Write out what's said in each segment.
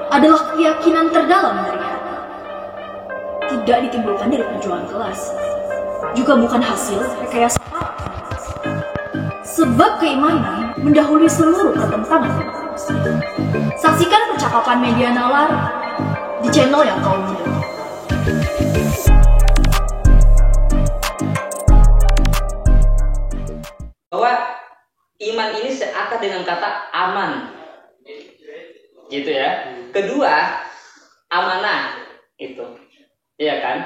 adalah keyakinan terdalam dari hati. Tidak ditimbulkan dari perjuangan kelas, juga bukan hasil rekayasa para penulis. Sebab keimanan mendahului seluruh pertentangan manusia. Saksikan percakapan media nalar di channel yang kau muda. Bahwa iman ini seakan dengan kata aman, gitu ya. Kedua, amanah, itu, iya kan?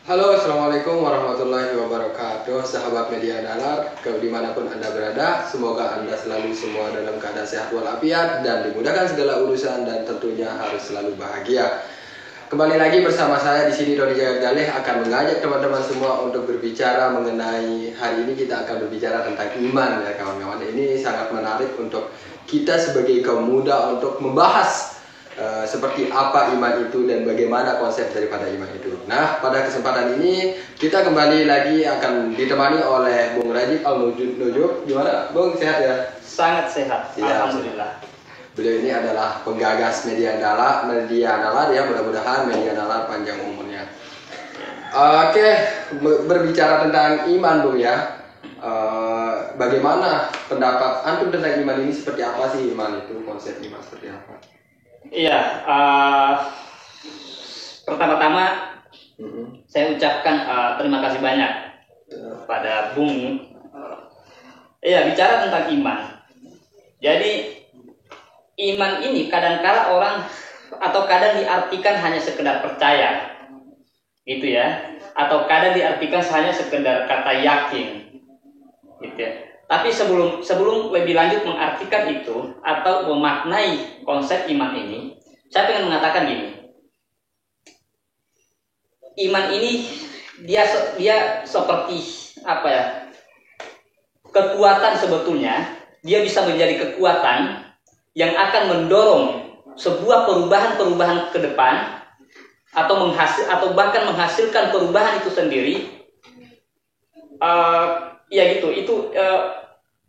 Halo, assalamualaikum warahmatullahi wabarakatuh, sahabat media nalar, dimanapun anda berada, semoga anda selalu semua dalam keadaan sehat walafiat dan dimudahkan segala urusan dan tentunya harus selalu bahagia. Kembali lagi bersama saya di sini Doni Jagdaleh akan mengajak teman-teman semua untuk berbicara mengenai hari ini kita akan berbicara tentang iman ya kawan-kawan. Ini sangat menarik untuk kita sebagai kaum muda untuk membahas seperti apa iman itu dan bagaimana konsep daripada iman itu. Nah, pada kesempatan ini kita kembali lagi akan ditemani oleh Bung Rajib Al-Nujub. Gimana, Bung? Sehat ya? Sangat sehat, Ya, alhamdulillah. Beliau ini adalah penggagas media nalar ya, mudah-mudahan media nalar panjang umurnya. Oke, berbicara tentang iman, Bung ya. Bagaimana pendapat antum tentang iman ini? Seperti apa sih iman itu? Konsep iman seperti apa? Iya, pertama-tama saya ucapkan terima kasih banyak pada Bung. Iya, bicara tentang iman. Jadi iman ini kadang-kala orang atau kadang diartikan hanya sekedar percaya, gitu ya, atau kadang diartikan hanya sekedar kata yakin, gitu ya. Tapi sebelum lebih lanjut mengartikan itu atau memaknai konsep iman ini, saya ingin mengatakan gini. Iman ini dia seperti apa ya? Kekuatan sebetulnya, dia bisa menjadi kekuatan yang akan mendorong sebuah perubahan-perubahan ke depan atau bahkan menghasilkan perubahan itu sendiri. Ya gitu, itu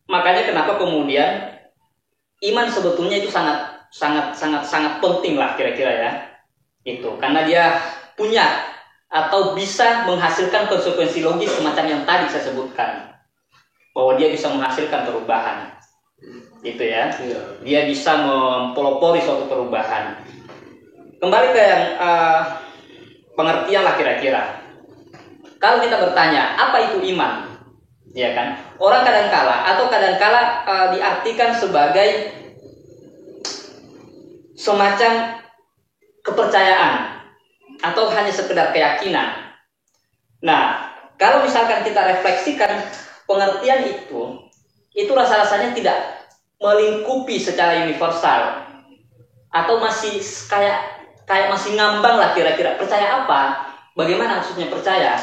makanya kenapa kemudian iman sebetulnya itu sangat penting lah kira-kira ya, itu karena dia punya atau bisa menghasilkan konsekuensi logis semacam yang tadi saya sebutkan, bahwa dia bisa menghasilkan perubahan, gitu ya, dia bisa mempelopori suatu perubahan. Kembali ke yang pengertian lah kira-kira. Kalau kita bertanya apa itu iman? Ya kan, orang kadangkala diartikan sebagai semacam kepercayaan atau hanya sekedar keyakinan. Nah, kalau misalkan kita refleksikan pengertian itu rasa-rasanya tidak melingkupi secara universal atau masih kayak masih ngambang lah kira-kira. Percaya apa? Bagaimana maksudnya percaya?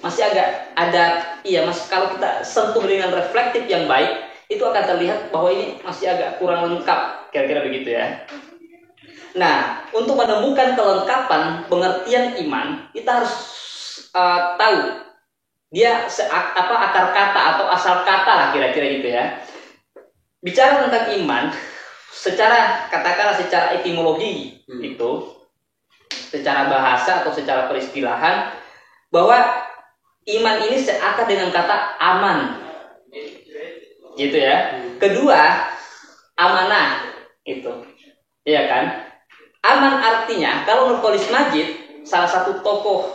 Masih agak ada, kalau kita sentuh dengan reflektif yang baik, itu akan terlihat bahwa ini masih agak kurang lengkap, kira-kira begitu ya. Nah, untuk menemukan kelengkapan pengertian iman, kita harus tahu dia akar kata atau asal kata lah kira-kira gitu ya. Bicara tentang iman, katakanlah secara etimologi itu, secara bahasa atau secara peristilahan, bahwa iman ini seakan dengan kata aman, gitu ya. Kedua, amanah, itu, iya kan? Aman artinya, kalau Nurcholish Madjid, salah satu tokoh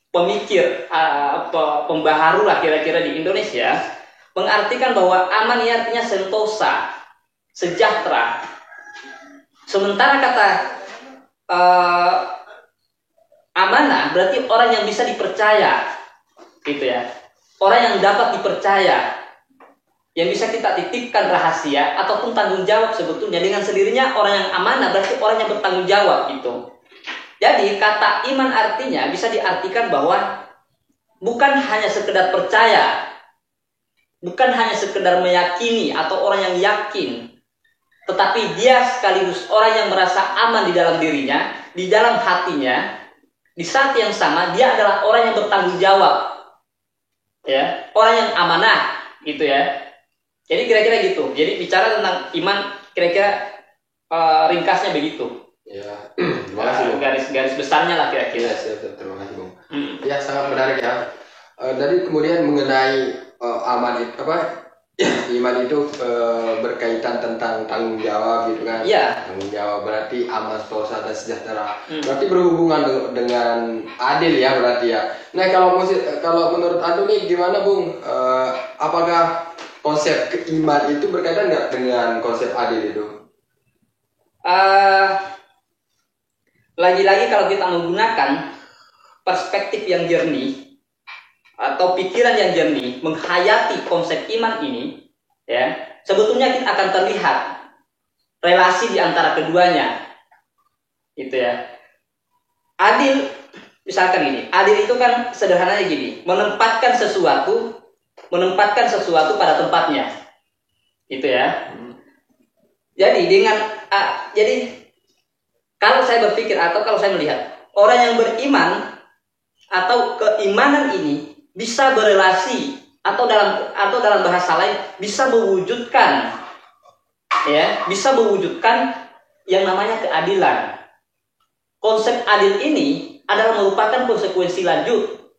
pemikir, pembaharu lah kira-kira di Indonesia, mengartikan bahwa aman ini artinya sentosa, sejahtera. Sementara kata amanah berarti orang yang bisa dipercaya, gitu ya, orang yang dapat dipercaya, yang bisa kita titipkan rahasia ataupun tanggung jawab. Sebetulnya dengan sendirinya orang yang amanah berarti orang yang bertanggung jawab gitu. Jadi kata iman artinya bisa diartikan bahwa bukan hanya sekedar percaya, bukan hanya sekedar meyakini atau orang yang yakin, tetapi dia sekaligus orang yang merasa aman di dalam dirinya, di dalam hatinya. Di saat yang sama dia adalah orang yang bertanggung jawab, ya, orang yang amanah, gitu ya. Jadi kira-kira gitu. Jadi bicara tentang iman, kira-kira ringkasnya begitu. Ya, terima kasih Bung. Garis besarnya lah kira-kira. Ya, siap, terima kasih Bung. Ya, sangat menarik ya. Dari kemudian mengenai aman itu iman itu berkaitan tentang tanggung jawab gitu kan. Iya. Tanggung jawab berarti aman, sentosa dan sejahtera. Berarti berhubungan dengan adil ya berarti ya. Nah, kalau menurut Antu nih gimana Bung? Apakah konsep iman itu berkaitan nggak dengan konsep adil itu? Lagi-lagi kalau kita menggunakan perspektif yang jernih atau pikiran yang jernih menghayati konsep iman ini, ya, sebetulnya kita akan terlihat relasi di antara keduanya, gitu ya. Adil, misalkan ini, adil itu kan sederhananya gini, menempatkan sesuatu pada tempatnya, gitu ya. Jadi kalau saya berpikir atau kalau saya melihat orang yang beriman atau keimanan ini bisa berelasi atau dalam bahasa lain bisa mewujudkan yang namanya keadilan. Konsep adil ini adalah merupakan konsekuensi lanjut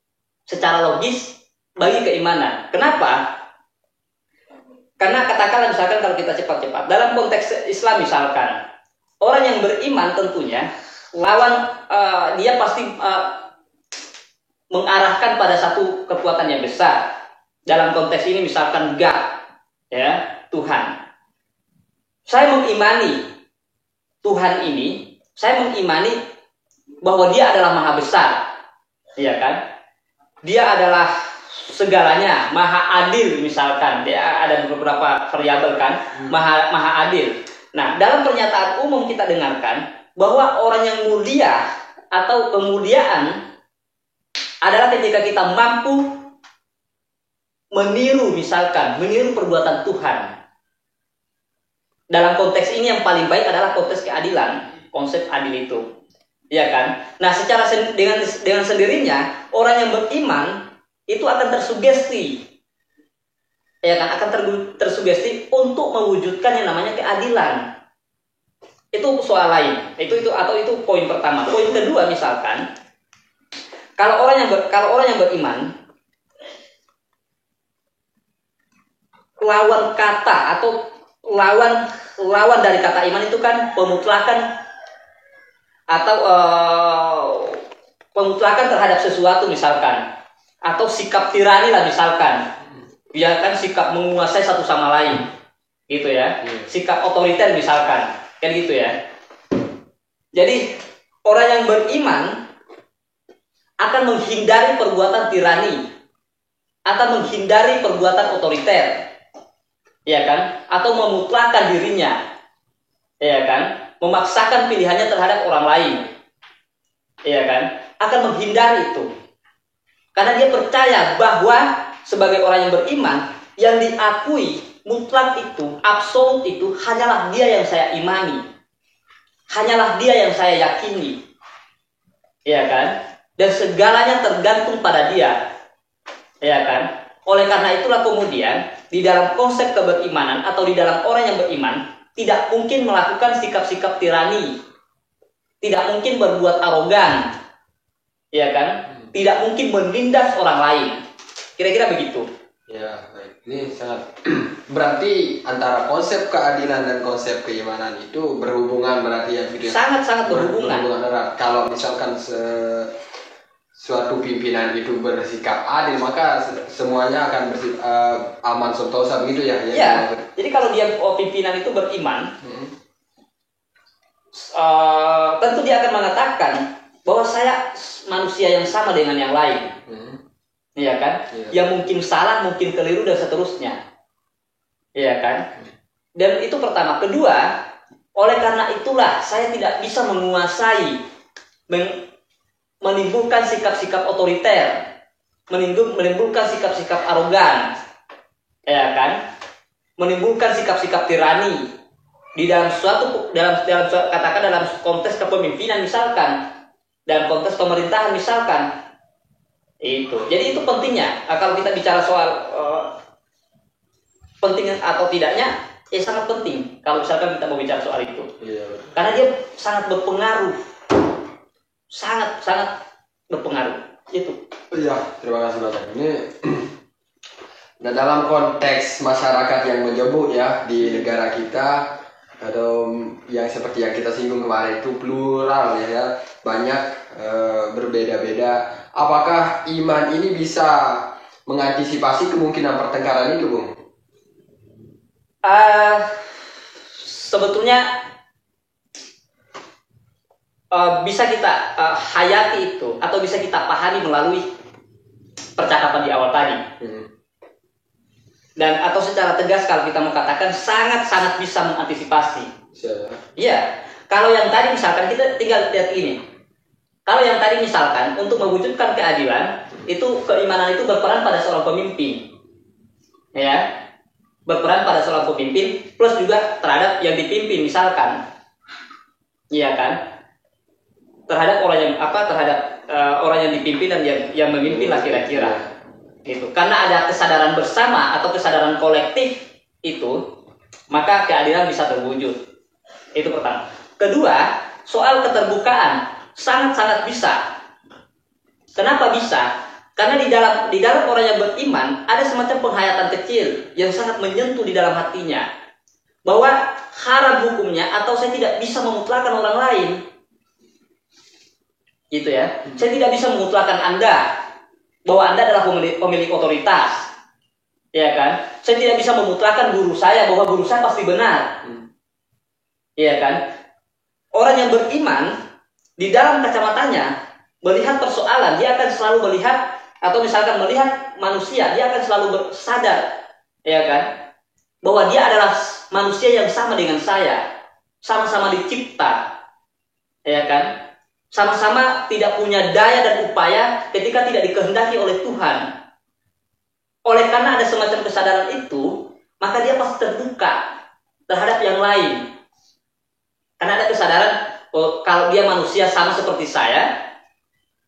secara logis bagi keimanan. Kenapa? Karena katakanlah misalkan kalau kita cepat-cepat dalam konteks Islam misalkan, orang yang beriman tentunya dia pasti mengarahkan pada satu kekuatan yang besar. Dalam konteks ini misalkan God, ya, Tuhan. Saya mengimani Tuhan ini, saya mengimani bahwa Dia adalah Maha Besar, ya kan? Dia adalah segalanya, Maha Adil misalkan. Dia ada beberapa variabel kan, Maha Adil. Nah, dalam pernyataan umum kita dengarkan bahwa orang yang mulia atau kemuliaan adalah ketika kita mampu meniru perbuatan Tuhan. Dalam konteks ini yang paling baik adalah konteks keadilan, konsep adil itu, ya kan? Nah, dengan sendirinya orang yang beriman itu akan tersugesti, ya kan? Akan tersugesti untuk mewujudkan yang namanya keadilan. Itu soal lain. Itu poin pertama. Poin kedua misalkan, Kalau orang yang beriman, lawan kata atau lawan dari kata iman itu kan pemutlakan atau pemutlakan terhadap sesuatu misalkan, atau sikap tirani lah misalkan, ya kan, sikap menguasai satu sama lain, gitu ya, sikap otoriter misalkan, kan gitu ya. Jadi orang yang beriman akan menghindari perbuatan tirani, akan menghindari perbuatan otoriter, ya kan, atau memutlakan dirinya, ya kan, memaksakan pilihannya terhadap orang lain, ya kan, akan menghindari itu, karena dia percaya bahwa sebagai orang yang beriman, yang diakui mutlak itu, absolut itu, hanyalah Dia yang saya imani, hanyalah Dia yang saya yakini, ya kan. Dan segalanya tergantung pada Dia, ya kan. Oleh karena itulah kemudian di dalam konsep keberimanan atau di dalam orang yang beriman tidak mungkin melakukan sikap-sikap tirani, tidak mungkin berbuat arogan, ya kan, tidak mungkin menindas orang lain. Kira-kira begitu. Ya, baik. Ini sangat berarti antara konsep keadilan dan konsep keimanan itu berhubungan berarti ya, video. Sangat-sangat berhubungan. Kalau misalkan suatu pimpinan itu bersikap adil, maka semuanya akan aman sentosa begitu ya. Ya. Jadi kalau dia pimpinan itu beriman, tentu dia akan mengatakan bahwa saya manusia yang sama dengan yang lain, ya kan? Yang mungkin salah, mungkin keliru dan seterusnya, ya kan? Dan itu pertama. Kedua, oleh karena itulah saya tidak bisa menguasai, menimbulkan sikap-sikap otoriter, menimbulkan sikap-sikap arogan, ya kan, menimbulkan sikap-sikap tirani, di katakan dalam konteks kepemimpinan misalkan, dalam konteks pemerintahan misalkan, itu. Jadi itu pentingnya. Kalau kita bicara soal penting atau tidaknya, sangat penting. Kalau misalkan kita mau bicara soal itu, karena dia sangat berpengaruh, sangat berpengaruh. Itu. Iya, terima kasih banyak. Ini nah, dalam konteks masyarakat yang menjemuk ya di negara kita, atau yang seperti yang kita singgung kemarin itu plural ya, banyak berbeda-beda. Apakah iman ini bisa mengantisipasi kemungkinan pertengkaran itu, Bung? Sebetulnya bisa kita hayati itu, atau bisa kita pahami melalui percakapan di awal tadi. Dan atau secara tegas kalau kita mau katakan sangat bisa mengantisipasi. Iya. Kalau yang tadi misalkan kita tinggal lihat ini. Kalau yang tadi misalkan untuk mewujudkan keadilan, itu keimanan itu berperan pada seorang pemimpin. Ya. Berperan pada seorang pemimpin plus juga terhadap yang dipimpin misalkan. Iya kan? Terhadap orang yang dipimpin dan yang memimpin lah kira-kira. Gitu. Karena ada kesadaran bersama atau kesadaran kolektif itu, maka keadilan bisa terwujud. Itu pertama. Kedua, soal keterbukaan sangat bisa. Kenapa bisa? Karena di dalam orang yang beriman ada semacam penghayatan kecil yang sangat menyentuh di dalam hatinya, bahwa haram hukumnya atau saya tidak bisa memutlakkan orang lain. Gitu ya. Saya tidak bisa memutlakkan Anda, bahwa Anda adalah pemilik otoritas, ya kan? Saya tidak bisa memutlakkan guru saya bahwa guru saya pasti benar, ya kan? Orang yang beriman di dalam kacamatanya melihat persoalan, dia akan selalu melihat, atau misalkan melihat manusia, dia akan selalu sadar, ya kan? Bahwa dia adalah manusia yang sama dengan saya, sama-sama dicipta, ya kan? Sama-sama tidak punya daya dan upaya ketika tidak dikehendaki oleh Tuhan. Oleh karena ada semacam kesadaran itu, maka dia pasti terbuka terhadap yang lain. Karena ada kesadaran, kalau dia manusia sama seperti saya,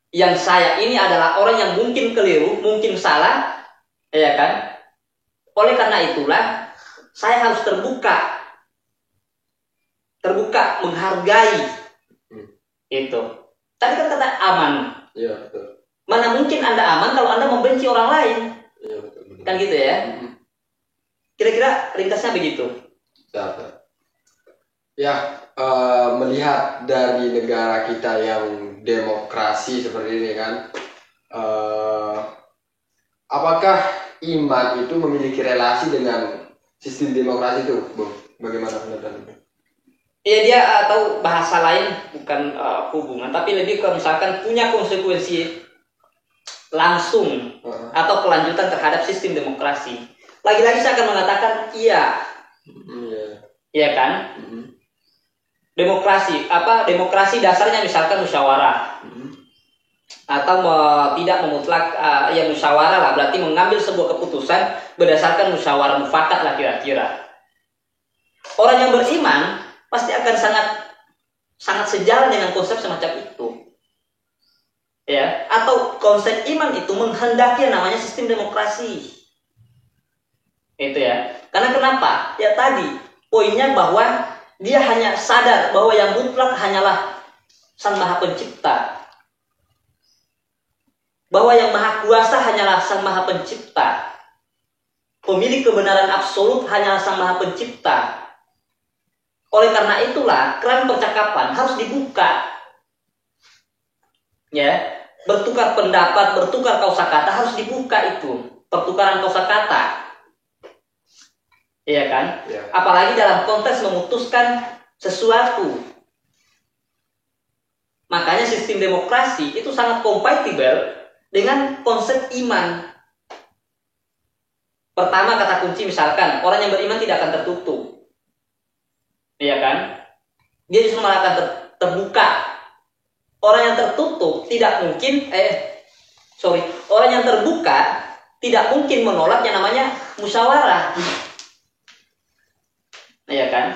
yang saya ini adalah orang yang mungkin keliru, mungkin salah, ya kan? Oleh karena itulah, saya harus terbuka menghargai. Itu. Tadi kan kata aman. Iya, betul. Mana mungkin Anda aman kalau Anda membenci orang lain? Iya, betul. Kan gitu ya. Kira-kira ringkasnya begitu. Ya, melihat dari negara kita yang demokrasi seperti ini kan, apakah iman itu memiliki relasi dengan sistem demokrasi itu, Bung? Bagaimana pendapat Anda? Ya dia atau bahasa lain bukan hubungan, tapi lebih ke misalkan punya konsekuensi langsung atau kelanjutan terhadap sistem demokrasi. Lagi-lagi saya akan mengatakan iya, iya kan? Demokrasi dasarnya misalkan musyawarah atau tidak memutlak, ya musyawarah lah, berarti mengambil sebuah keputusan berdasarkan musyawarah mufakat lah kira-kira. Orang yang beriman pasti akan sangat sejalan dengan konsep semacam itu, ya. Atau konsep iman itu menghendaki yang namanya sistem demokrasi, itu ya. Karena kenapa? Ya tadi poinnya bahwa dia hanya sadar bahwa yang mutlak hanyalah Sang Maha Pencipta, bahwa yang Maha Kuasa hanyalah Sang Maha Pencipta, pemilik kebenaran absolut hanyalah Sang Maha Pencipta. Oleh karena itulah keran percakapan harus dibuka, ya. Bertukar pendapat, bertukar kosakata harus dibuka, itu pertukaran kosakata, iya kan? Ya. Apalagi dalam konteks memutuskan sesuatu. Makanya sistem demokrasi itu sangat kompatibel dengan konsep iman. Pertama, kata kunci misalkan orang yang beriman tidak akan tertutup. Iya kan? Dia justru malah akan terbuka. Orang yang tertutup tidak mungkin, orang yang terbuka tidak mungkin menolak yang namanya musyawarah. Iya kan?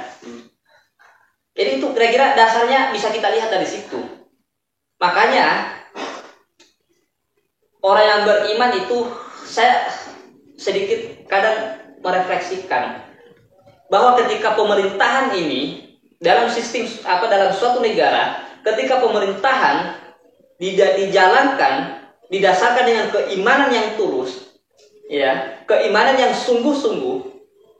kira-kira dasarnya bisa kita lihat dari situ. Makanya orang yang beriman itu, saya sedikit kadang merefleksikan bahwa ketika pemerintahan ini dalam sistem dalam suatu negara, ketika pemerintahan dijalankan didasarkan dengan keimanan yang tulus, ya, keimanan yang sungguh-sungguh,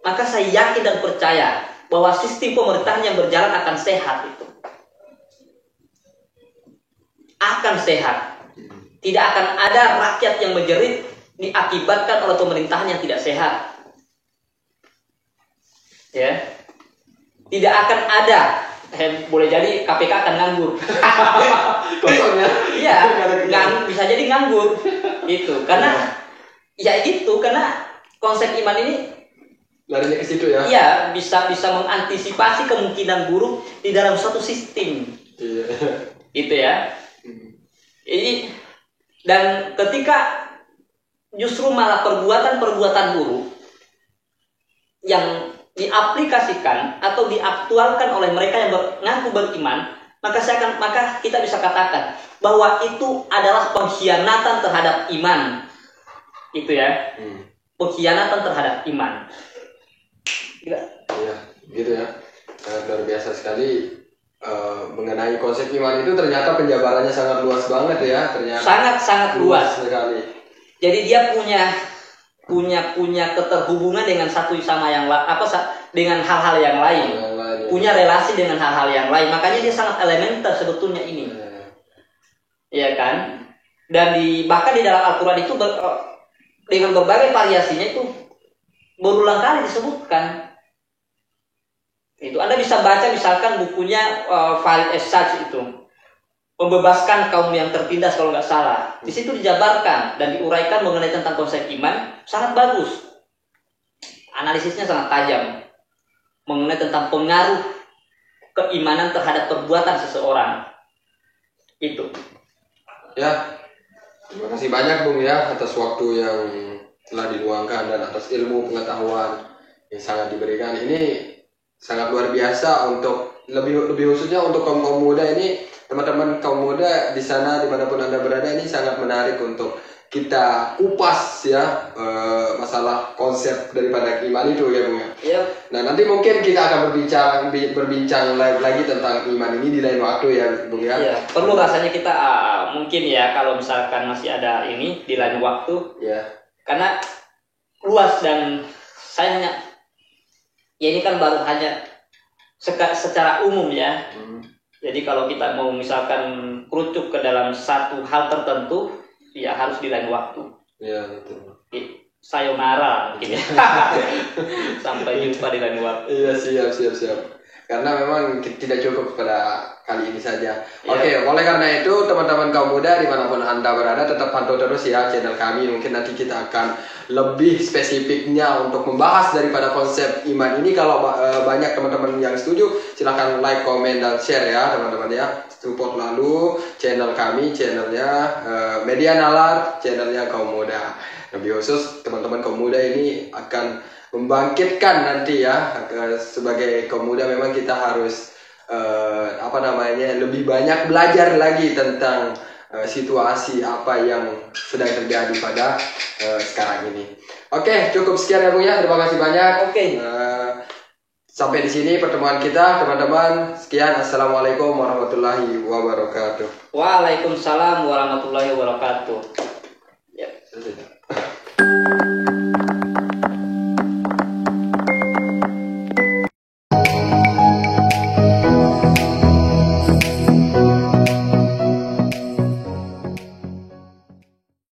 maka saya yakin dan percaya bahwa sistem pemerintahan yang berjalan akan sehat itu. Akan sehat. Tidak akan ada rakyat yang menjerit diakibatkan oleh pemerintahan yang tidak sehat. Ya. Tidak akan ada, boleh jadi KPK akan nganggur. Kosong ya? Iya, bisa jadi nganggur. Gitu. Karena ya gitu, karena konsep iman ini larinya ke situ ya? Iya, bisa mengantisipasi kemungkinan buruk di dalam suatu sistem. Iya. Itu ya. Ini, dan ketika justru malah perbuatan-perbuatan buruk yang diaplikasikan atau diaktualkan oleh mereka yang mengaku beriman, maka kita bisa katakan bahwa itu adalah pengkhianatan terhadap iman. Itu ya. Pengkhianatan terhadap iman. Iya, gitu ya. Luar biasa sekali. Mengenai konsep iman itu ternyata penjabarannya sangat luas banget ya, ternyata sangat luas sekali. Jadi dia punya keterhubungan dengan satu sama yang dengan hal-hal yang lain, punya relasi dengan hal-hal yang lain. Makanya dia sangat elementer sebetulnya ini, ya kan? Dan bahkan di dalam Al-Quran itu dengan berbagai variasinya itu berulang kali disebutkan. Itu Anda bisa baca misalkan bukunya Farid Essaj itu, membebaskan kaum yang tertindas kalau nggak salah. Di situ dijabarkan dan diuraikan mengenai tentang konsep iman, sangat bagus. Analisisnya sangat tajam mengenai tentang pengaruh keimanan terhadap perbuatan seseorang. Itu. Ya, terima kasih banyak Bung ya atas waktu yang telah diluangkan dan atas ilmu pengetahuan yang sangat diberikan. Ini sangat luar biasa untuk lebih khususnya untuk kaum muda ini, teman-teman kaum muda di sana dimanapun Anda berada, ini sangat menarik untuk kita kupas ya masalah konsep daripada iman itu ya Bung ya. Yep. Nah nanti mungkin kita akan berbincang lagi tentang iman ini di lain waktu ya Bung ya. Ya, perlu rasanya kita mungkin ya kalau misalkan masih ada ini di lain waktu ya. Karena luas dan saya hanya ya ini kan baru hanya secara umum ya. Jadi kalau kita mau misalkan kerucuk ke dalam satu hal tertentu, ya harus di lain waktu. Iya betul. Sayonara mungkin ya. Sampai jumpa di lain waktu. Iya siap. Karena memang tidak cukup pada kali ini saja. Ya. Oke, oleh karena itu teman-teman kaum muda dimanapun Anda berada, tetap pantau terus ya channel kami. Mungkin nanti kita akan lebih spesifiknya untuk membahas daripada konsep iman ini. Kalau banyak teman-teman yang setuju, silahkan like, komen, dan share ya teman-teman ya. Support lalu channel kami, channelnya Media Nalar, channelnya kaum muda. Lebih khusus teman-teman kaum muda ini akan membangkitkan nanti ya, sebagai kaum muda memang kita harus lebih banyak belajar lagi tentang situasi apa yang sedang terjadi pada sekarang ini. Oke, cukup sekian ya Bung ya, terima kasih banyak. Oke. Sampai di sini pertemuan kita teman-teman. Sekian, assalamualaikum warahmatullahi wabarakatuh. Waalaikumsalam warahmatullahi wabarakatuh. Ya.